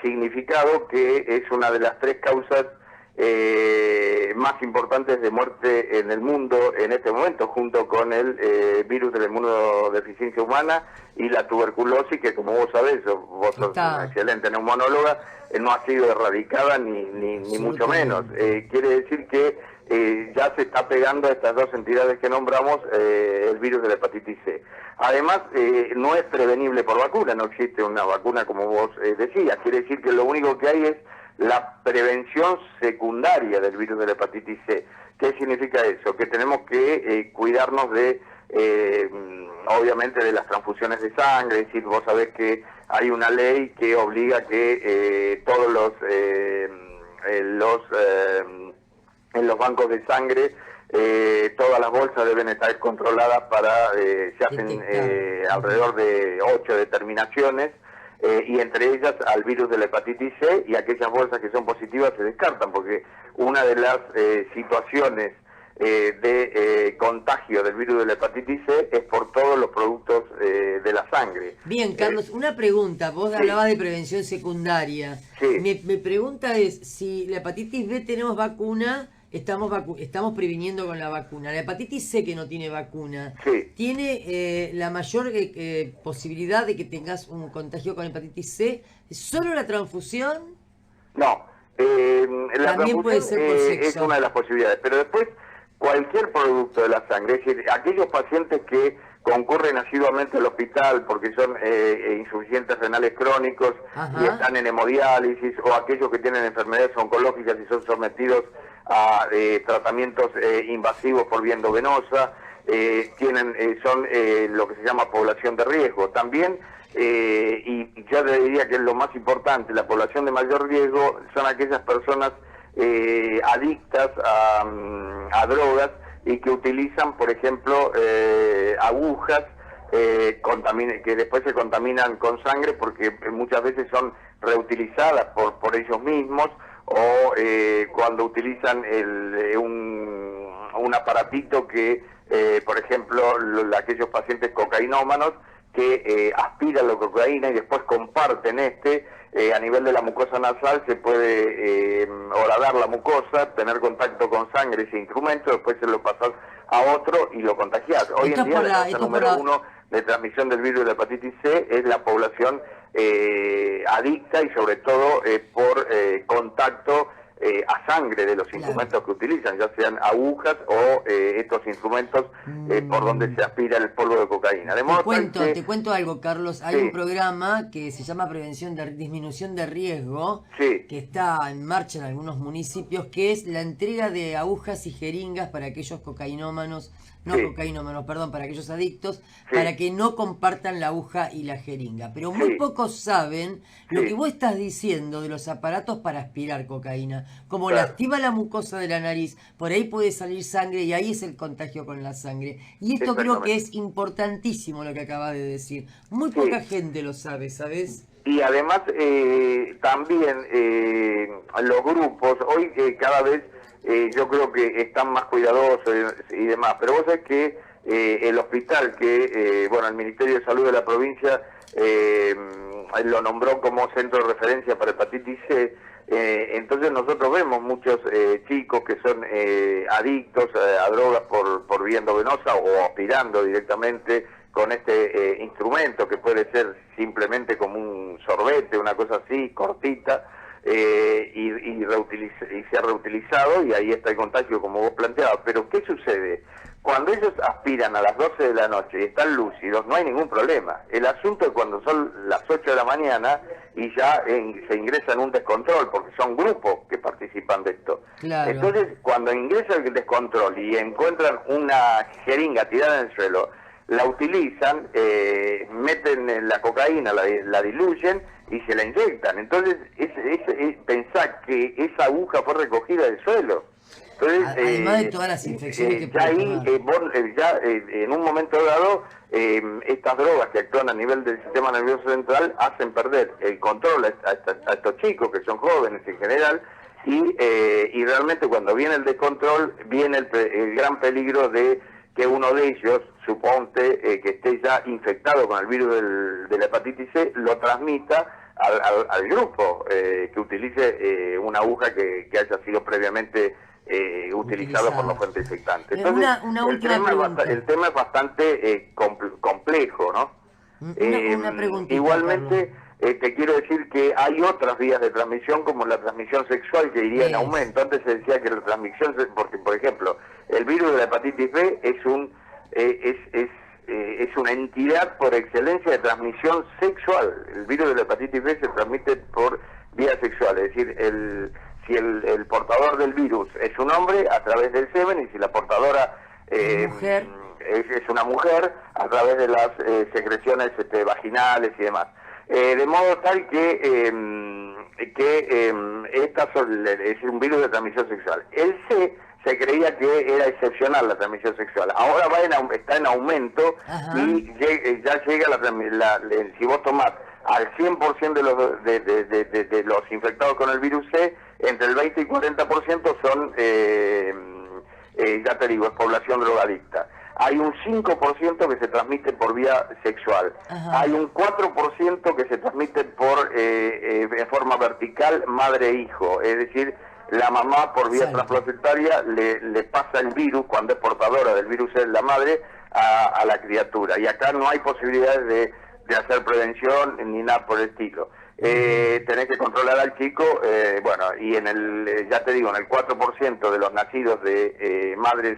significado que es una de las 3 causas más importantes de muerte en el mundo en este momento, junto con el virus de la inmunodeficiencia humana y la tuberculosis, que como vos sabés, vos sos una excelente neumonóloga, no ha sido erradicada ni mucho menos. Quiere decir que ya se está pegando a estas 2 entidades que nombramos el virus de la hepatitis C. Además, no es prevenible por vacuna, no existe una vacuna como vos decías. Quiere decir que lo único que hay es la prevención secundaria del virus de la hepatitis C. ¿Qué significa eso? Que tenemos que cuidarnos obviamente de las transfusiones de sangre. Es decir, vos sabés que hay una ley que obliga que todos en los bancos de sangre todas las bolsas deben estar controladas se hacen alrededor de 8 determinaciones, y entre ellas al virus de la hepatitis C, y aquellas bolsas que son positivas se descartan, porque una de las situaciones de contagio del virus de la hepatitis C es por todos los productos de la sangre. Bien, Carlos, una pregunta. Vos hablabas de prevención secundaria. Sí. Mi pregunta es, si la hepatitis B tenemos vacuna, estamos previniendo con la vacuna. La hepatitis C, que no tiene vacuna, ¿tiene la mayor posibilidad de que tengas un contagio con hepatitis C? ¿Solo la transfusión? No. La también puede ser por sexo. Es una de las posibilidades, pero después cualquier producto de la sangre, es decir, aquellos pacientes que concurren asiduamente al hospital porque son insuficientes renales crónicos y están en hemodiálisis, o aquellos que tienen enfermedades oncológicas y son sometidos a tratamientos invasivos por vía endovenosa, son lo que se llama población de riesgo. También, y yo le diría que es lo más importante, la población de mayor riesgo son aquellas personas adictas a drogas y que utilizan, por ejemplo, agujas que después se contaminan con sangre porque muchas veces son reutilizadas por ellos mismos, o cuando utilizan un aparatito que, por ejemplo, aquellos pacientes cocainómanos que aspiran la cocaína y después comparten a nivel de la mucosa nasal se puede horadar la mucosa, tener contacto con sangre ese instrumento, después se lo pasas a otro y lo contagias. Hoy en día la causa número 1 de transmisión del virus de la hepatitis C es la población adicta y sobre todo por contacto a sangre de los instrumentos que utilizan, ya sean agujas o estos instrumentos por donde se aspira el polvo de cocaína. Te cuento algo, Carlos. Hay un programa que se llama Disminución de Riesgo, que está en marcha en algunos municipios, que es la entrega de agujas y jeringas para aquellos cocainómanos, para aquellos adictos, para que no compartan la aguja y la jeringa. Pero muy pocos saben lo que vos estás diciendo de los aparatos para aspirar cocaína. Como lastima la mucosa de la nariz, por ahí puede salir sangre y ahí es el contagio con la sangre. Y esto creo que es importantísimo lo que acabas de decir. Muy poca gente lo sabe, ¿sabes? Y además también los grupos, hoy cada vez yo creo que están más cuidadosos y demás, pero vos sabés que el hospital el Ministerio de Salud de la provincia lo nombró como centro de referencia para hepatitis C, entonces nosotros vemos muchos chicos que son adictos a drogas por vía endovenosa o aspirando directamente con este instrumento que puede ser simplemente como un sorbete, una cosa así, cortita, y se ha reutilizado y ahí está el contagio como vos planteabas. Pero ¿qué sucede? Cuando ellos aspiran a las 12 de la noche y están lúcidos, no hay ningún problema. El asunto es cuando son las 8 de la mañana y ya se ingresa en un descontrol, porque son grupos que participan de esto. Claro. Entonces, cuando ingresa el descontrol y encuentran una jeringa tirada en el suelo, la utilizan, meten la cocaína, la diluyen y se la inyectan. Entonces, pensá que esa aguja fue recogida del suelo. Entonces, además de todas las infecciones que ya ahí, en un momento dado, estas drogas que actúan a nivel del sistema nervioso central hacen perder el control a estos chicos que son jóvenes en general, y realmente cuando viene el descontrol, viene el gran peligro de que uno de ellos, suponte que esté ya infectado con el virus de la hepatitis C, lo transmita al grupo, que utilice una aguja que haya sido previamente utilizado por los fuentes infectantes. Entonces, el tema es bastante complejo, ¿no? Una preguntita, igualmente, te quiero decir que hay otras vías de transmisión, como la transmisión sexual, que iría en aumento. Antes se decía que la transmisión, porque por ejemplo, el virus de la hepatitis B es una entidad por excelencia de transmisión sexual. El virus de la hepatitis B se transmite por vía sexual, es decir, si el portador del virus es un hombre, a través del semen, y si la portadora es una mujer, a través de las secreciones vaginales y demás. De modo tal que es un virus de transmisión sexual. El C se creía que era excepcional la transmisión sexual. Ahora está en aumento. Ajá. Y ya llega si vos tomás al 100% de los infectados con el virus C, entre el 20 y 40% son, ya te digo, es población drogadicta. Hay un 5% que se transmite por vía sexual. Ajá. Hay un 4% que se transmite de forma vertical madre-hijo, es decir, la mamá por vía transplacentaria le pasa el virus, cuando es portadora del virus de la madre, a la criatura. Y acá no hay posibilidades de hacer prevención ni nada por el estilo. Tenés que controlar al chico, y ya te digo, en el 4% de los nacidos de madres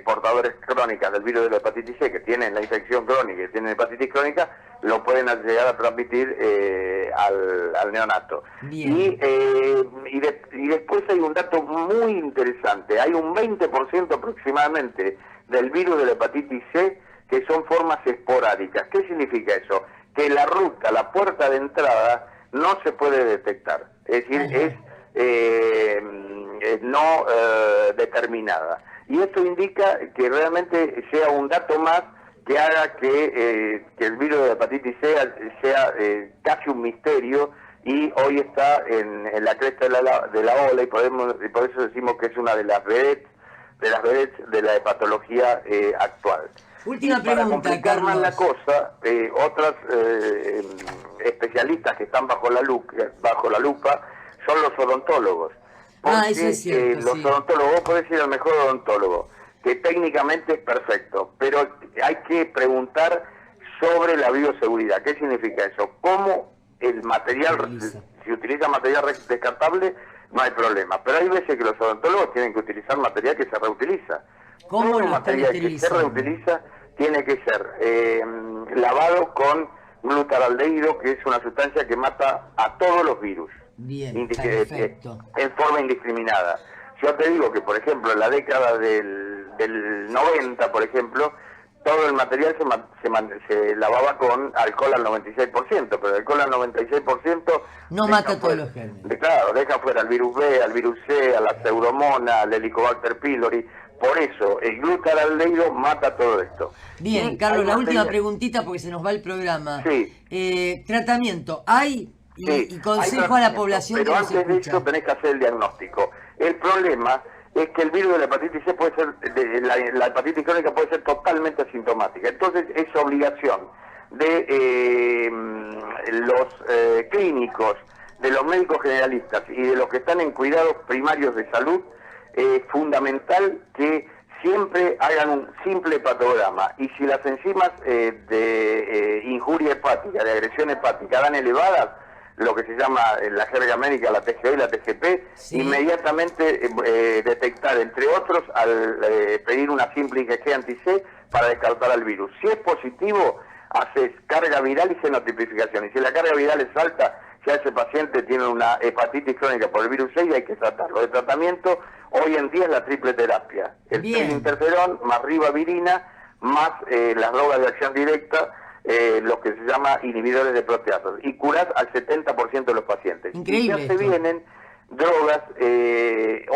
portadores crónicas del virus de la hepatitis C, que tienen la infección crónica y tienen hepatitis crónica, lo pueden llegar a transmitir al neonato. Y después hay un dato muy interesante. Hay un 20% aproximadamente del virus de la hepatitis C que son formas esporádicas. ¿Qué significa eso? Que la puerta de entrada no se puede detectar. Es decir, es no determinada. Y esto indica que realmente sea un dato más que haga que el virus de la hepatitis C sea casi un misterio, y hoy está en la cresta de la ola, y por eso decimos que es una de las vedettes las vedettes de la hepatología actual. Última para pregunta, complicar Carlos. más la cosa, otras especialistas que están bajo la lupa son los odontólogos. Porque eso es cierto, los sí. odontólogos, vos podés ir al mejor odontólogo, que técnicamente es perfecto, pero hay que preguntar sobre la bioseguridad. ¿Qué significa eso? ¿Cómo el material, si utiliza material descartable, no hay problema? Pero hay veces que los odontólogos tienen que utilizar material que se reutiliza. ¿Cómo Todo lo material están que se utilizando? reutiliza tiene que ser lavado con glutaraldehído, que es una sustancia que mata a todos los virus. Bien, perfecto. En forma indiscriminada. Yo te digo que, por ejemplo, en la década del 90, por ejemplo, todo el material se lavaba con alcohol al 96%, pero el alcohol al 96% no mata todos los gérmenes. Claro, deja fuera al virus B, al virus C, a la pseudomonas, al Helicobacter pylori. Por eso, el glutaraldehído mata todo esto. Bien, Carlos, la última preguntita porque se nos va el programa. Sí. Tratamiento, ¿hay? Y consejo hay a la población pero que nos antes de escucha. eso tenés que hacer el diagnóstico. El problema es que el virus de la hepatitis C puede ser, la hepatitis crónica puede ser totalmente asintomática. Entonces es obligación de los clínicos, de los médicos generalistas y de los que están en cuidados primarios de salud, fundamental que siempre hagan un simple hepatograma, y si las enzimas de injuria hepática, de agresión hepática dan elevadas, lo que se llama en la jerga médica la TGO y la TGP, inmediatamente detectar, entre otros, al pedir una simple IgG anti-C para descartar al virus. Si es positivo, haces carga viral y fenotipificación, y si la carga viral es alta, ya ese paciente tiene una hepatitis crónica por el virus C y hay que tratarlo. De tratamiento, hoy en día es la triple terapia. El interferón más ribavirina más las drogas de acción directa, lo que se llama inhibidores de proteasas. Y curás al 70% de los pacientes. Increíble. Y ya se vienen drogas,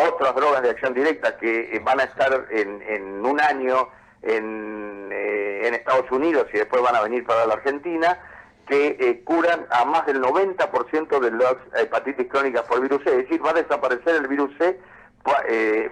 otras drogas de acción directa que van a estar en un año en Estados Unidos y después van a venir para la Argentina, que curan a más del 90% de las hepatitis crónicas por virus C. Es decir, va a desaparecer el virus C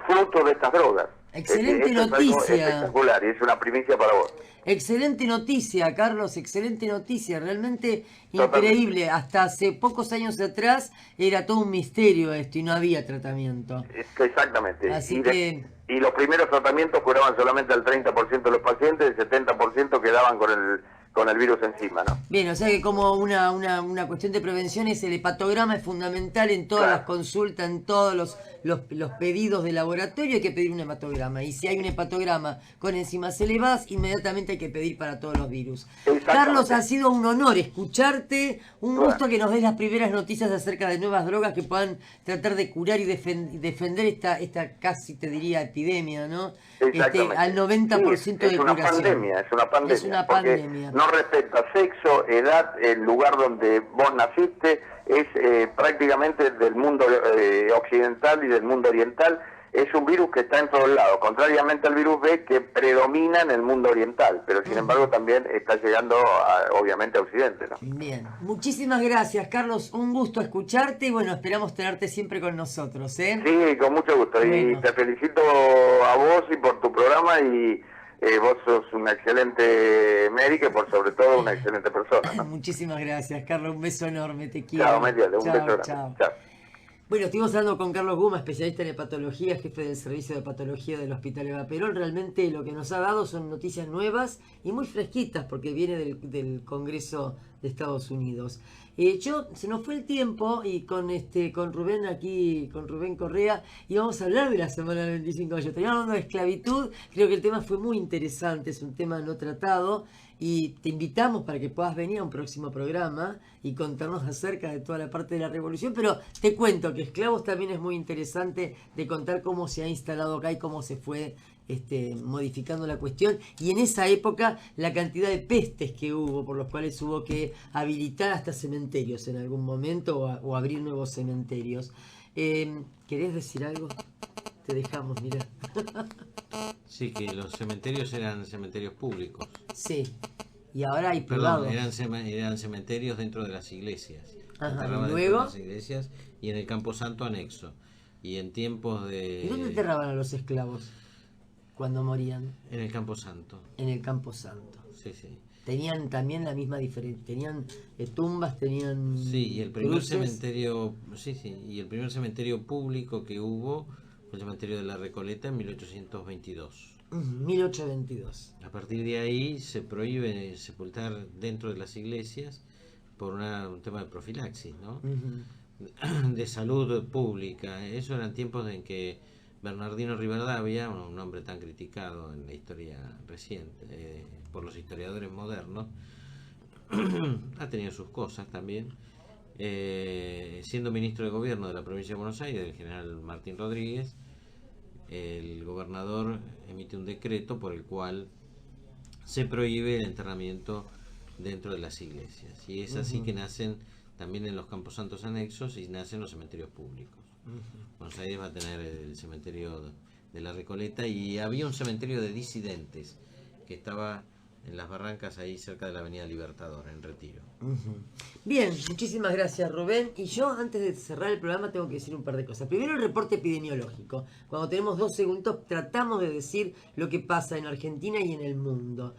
fruto de estas drogas. Excelente Es algo noticia. espectacular y es una primicia para vos. Excelente noticia, Carlos, excelente noticia, realmente increíble. Hasta hace pocos años atrás era todo un misterio esto y no había tratamiento. Exactamente. Así que... Y los primeros tratamientos curaban solamente al 30% de los pacientes, el 70% quedaban con el virus encima, ¿no? Bien, o sea que como una cuestión de prevención es el hepatograma, es fundamental en todas las consultas, en todos los pedidos de laboratorio hay que pedir un hepatograma. Y si hay un hepatograma con enzimas elevadas, inmediatamente hay que pedir para todos los virus. Carlos, ha sido un honor escucharte, un gusto que nos des las primeras noticias acerca de nuevas drogas que puedan tratar de curar y defender esta casi, te diría, epidemia, ¿no? Al 90% de curación. Es una pandemia. Es una pandemia. No respeta sexo, edad, el lugar donde vos naciste, es prácticamente del mundo occidental y del mundo oriental. Es un virus que está en todos lados, contrariamente al virus B que predomina en el mundo oriental, pero sin embargo también está llegando obviamente a Occidente, ¿no? Bien, muchísimas gracias, Carlos, un gusto escucharte y bueno, esperamos tenerte siempre con nosotros, ¿eh? Sí, con mucho gusto, y te felicito a vos y por tu programa, y vos sos una excelente médica y por sobre todo una excelente persona, ¿no? Muchísimas gracias, Carlos, un beso enorme, te quiero. Chao, Mediale, un beso grande. Chao. Chao. Bueno, estuvimos hablando con Carlos Guma, especialista en hepatología, jefe del servicio de hepatología del Hospital Eva Perón. Realmente lo que nos ha dado son noticias nuevas y muy fresquitas porque viene del Congreso de Estados Unidos. Se nos fue el tiempo y con Rubén aquí, con Rubén Correa, íbamos a hablar de la semana del 25 de mayo. Estaríamos hablando de esclavitud, creo que el tema fue muy interesante, es un tema no tratado. Y te invitamos para que puedas venir a un próximo programa y contarnos acerca de toda la parte de la revolución, pero te cuento que Esclavos también es muy interesante de contar cómo se ha instalado acá y cómo se fue modificando la cuestión, y en esa época la cantidad de pestes que hubo, por los cuales hubo que habilitar hasta cementerios en algún momento o abrir nuevos cementerios. ¿Querés decir algo? Te dejamos, mira. Sí, que los cementerios eran cementerios públicos. Sí, y ahora hay privados. Perdón, eran cementerios dentro de las iglesias. Ajá, ¿y luego? dentro de las iglesias y en el Camposanto anexo. Y en tiempos de... ¿Y dónde enterraban a los esclavos? cuando morían? En el Campo Santo. En el Campo Santo. Sí, sí. Tenían también la misma diferencia, tenían tumbas, tenían sí, y el primer cruces. cementerio, y el primer cementerio público que hubo fue el cementerio de la Recoleta en 1822. 1822. A partir de ahí se prohíbe sepultar dentro de las iglesias por un tema de profilaxis, ¿no? De salud pública. Eso eran tiempos en que Bernardino Rivadavia, un hombre tan criticado en la historia reciente por los historiadores modernos, ha tenido sus cosas también. Siendo ministro de gobierno de la provincia de Buenos Aires, el general Martín Rodríguez, el gobernador emite un decreto por el cual se prohíbe el enterramiento dentro de las iglesias. Y es así que nacen también en los campos santos anexos y nacen los cementerios públicos. Buenos Aires va a tener el cementerio de la Recoleta, y había un cementerio de disidentes que estaba en las barrancas ahí cerca de la avenida Libertador, en Retiro. Bien, muchísimas gracias, Rubén. Y yo, antes de cerrar el programa, tengo que decir un par de cosas. Primero, el reporte epidemiológico. Cuando tenemos 2 segundos, tratamos de decir lo que pasa en Argentina y en el mundo.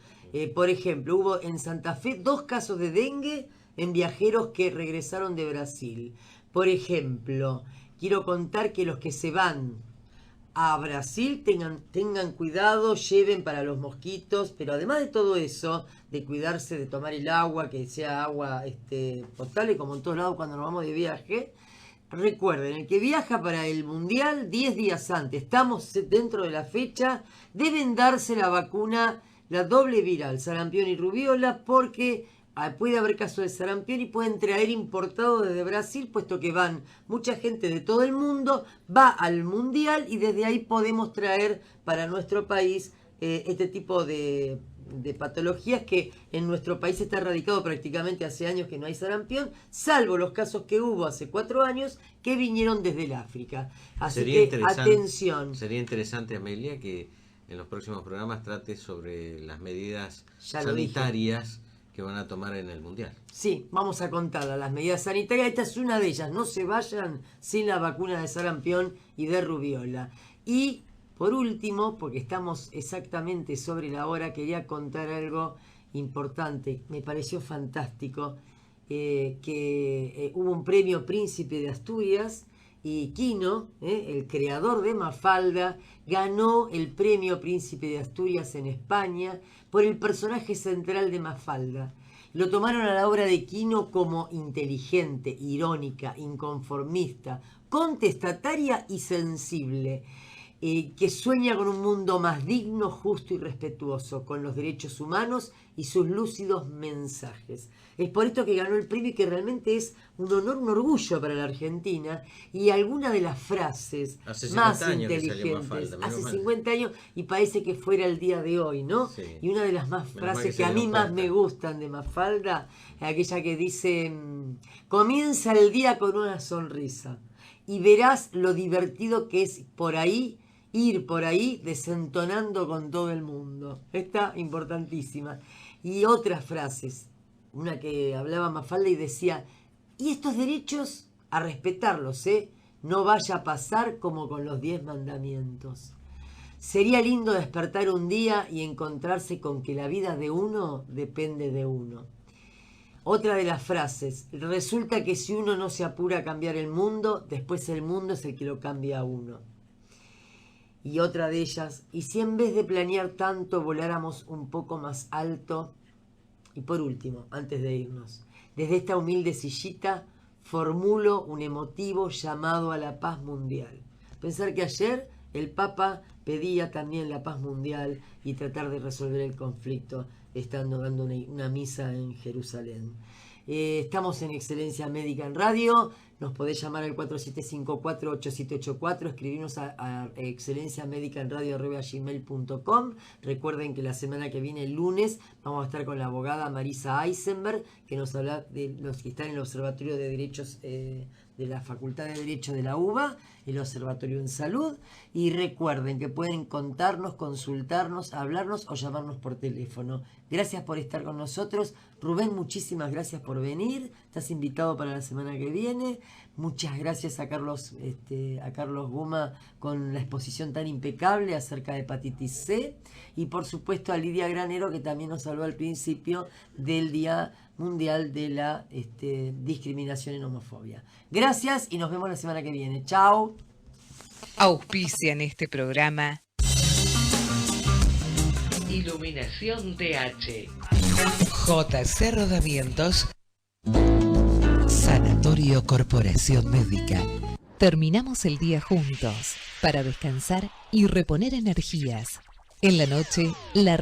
Por ejemplo, hubo en Santa Fe 2 casos de dengue en viajeros que regresaron de Brasil. Por ejemplo, quiero contar que los que se van a Brasil tengan cuidado, lleven para los mosquitos, pero además de todo eso, de cuidarse, de tomar el agua, que sea agua potable, como en todos lados cuando nos vamos de viaje. Recuerden, el que viaja para el Mundial 10 días antes, estamos dentro de la fecha, deben darse la vacuna, la doble viral, sarampión y rubiola, porque puede haber casos de sarampión y pueden traer importado desde Brasil, puesto que van mucha gente de todo el mundo, va al Mundial y desde ahí podemos traer para nuestro país este tipo de patologías que en nuestro país está erradicado prácticamente hace años que no hay sarampión, salvo los casos que hubo hace 4 años que vinieron desde el África. Así que atención. Sería interesante, Amelia, que en los próximos programas trate sobre las medidas sanitarias que van a tomar en el Mundial. Sí, vamos a contar las medidas sanitarias. Esta es una de ellas. No se vayan sin la vacuna de sarampión y de rubiola. Y por último, porque estamos exactamente sobre la hora, quería contar algo importante. Me pareció fantástico que hubo un premio Príncipe de Asturias y Quino, el creador de Mafalda, ganó el premio Príncipe de Asturias en España por el personaje central de Mafalda. Lo tomaron a la obra de Quino como inteligente, irónica, inconformista, contestataria y sensible, que sueña con un mundo más digno, justo y respetuoso, con los derechos humanos y sus lúcidos mensajes. Es por esto que ganó el premio y que realmente es un honor, un orgullo para la Argentina. Y alguna de las frases más inteligentes, hace 50 años, y parece que fuera el día de hoy, ¿no? Sí. Y una de las frases que a mí más me gustan de Mafalda, aquella que dice: comienza el día con una sonrisa y verás lo divertido que es ir por ahí desentonando con todo el mundo. Esta importantísima. Y otras frases, una que hablaba Mafalda y decía: y estos derechos a respetarlos, no vaya a pasar como con los 10 mandamientos. Sería lindo despertar un día y encontrarse con que la vida de uno depende de uno. Otra de las frases: resulta que si uno no se apura a cambiar el mundo, después el mundo es el que lo cambia a uno. Y otra de ellas: y si en vez de planear tanto voláramos un poco más alto. Y por último, antes de irnos, desde esta humilde sillita formulo un emotivo llamado a la paz mundial. Pensar que ayer el Papa pedía también la paz mundial y tratar de resolver el conflicto estando dando una misa en Jerusalén. Estamos en Excelencia Médica en Radio. Nos podés llamar al 4754-8784, escribirnos a excelenciamedicaenradio@gmail.com. Recuerden que la semana que viene, el lunes, vamos a estar con la abogada Marisa Eisenberg, que nos habla de los que están en el Observatorio de Derechos de la Facultad de Derecho de la UBA, el Observatorio en Salud, y recuerden que pueden contarnos, consultarnos, hablarnos o llamarnos por teléfono. Gracias por estar con nosotros. Rubén, muchísimas gracias por venir. Estás invitado para la semana que viene. Muchas gracias a Carlos Guma con la exposición tan impecable acerca de hepatitis C. Y por supuesto a Lidia Granero, que también nos habló al principio del Día Mundial de la Discriminación en Homofobia. Gracias y nos vemos la semana que viene. Chao. Auspician este programa Iluminación TH, JC Rodamientos, Sanatorio Corporación Médica. Terminamos el día juntos para descansar y reponer energías. En la noche, la